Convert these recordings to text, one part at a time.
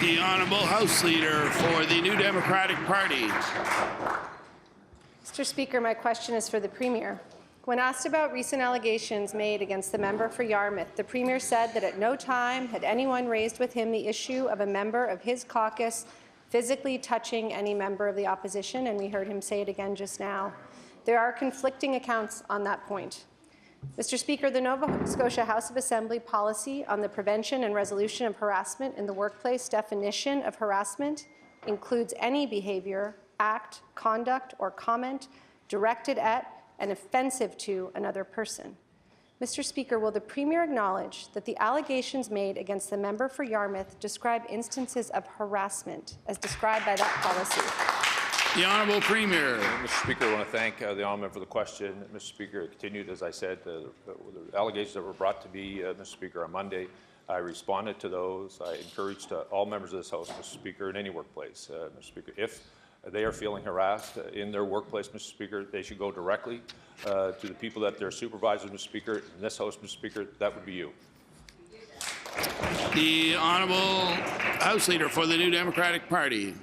The Honourable House Leader for the New Democratic Party. Mr. Speaker, my question is for the Premier. When asked about recent allegations made against the member for Yarmouth, the Premier said that at no time had anyone raised with him the issue of a member of his caucus physically touching any member of the opposition, and we heard him say it again just now. There are conflicting accounts on that point. Mr. Speaker, the Nova Scotia House of Assembly policy on the prevention and resolution of harassment in the workplace definition of harassment includes any behaviour, act, conduct, or comment directed at and offensive to another person. Mr. Speaker, will the Premier acknowledge that the allegations made against the member for Yarmouth describe instances of harassment as described by that policy? The Honourable Premier. Mr. Speaker, I want to thank the honourable member for the question. Mr. Speaker, it continued, as I said, the allegations that were brought to me, Mr. Speaker, on Monday. I responded to those. I encouraged all members of this House, Mr. Speaker, in any workplace, Mr. Speaker, if they are feeling harassed in their workplace, Mr. Speaker, they should go directly to the people that they're supervisors, Mr. Speaker. In this House, Mr. Speaker, that would be you. The Honourable House Leader for the New Democratic Party.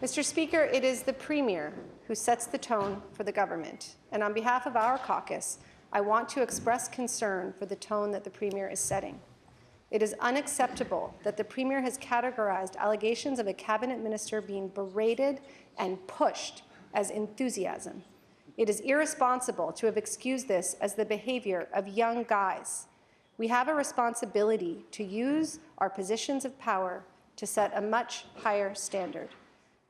Mr. Speaker, it is the Premier who sets the tone for the government. And on behalf of our caucus, I want to express concern for the tone that the Premier is setting. It is unacceptable that the Premier has categorized allegations of a cabinet minister being berated and pushed as enthusiasm. It is irresponsible to have excused this as the behaviour of young guys. We have a responsibility to use our positions of power to set a much higher standard.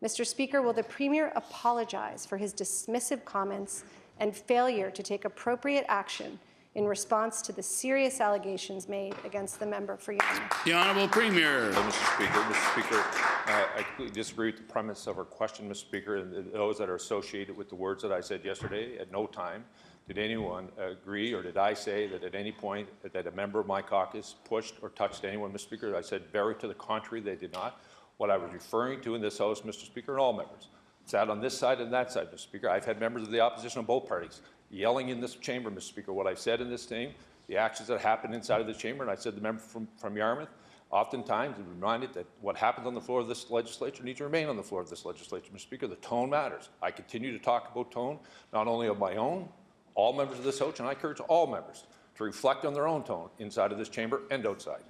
Mr. Speaker, will the Premier apologize for his dismissive comments and failure to take appropriate action in response to the serious allegations made against the member for Yarmouth? The Honourable Premier. Mr. Speaker, I completely disagree with the premise of our question, Mr. Speaker, and those that are associated with the words that I said yesterday. At no time did anyone agree, or did I say that at any point that a member of my caucus pushed or touched anyone, Mr. Speaker. I said very to the contrary, they did not. What I was referring to in this House, Mr. Speaker, and all members, sat on this side and that side, Mr. Speaker. I've had members of the opposition of both parties yelling in this chamber, Mr. Speaker, what I've said in this thing, the actions that happened inside of the chamber, and I said the member from Yarmouth, oftentimes reminded that what happens on the floor of this legislature needs to remain on the floor of this legislature, Mr. Speaker. The tone matters. I continue to talk about tone, not only of my own, all members of this House, and I encourage all members to reflect on their own tone inside of this chamber and outside.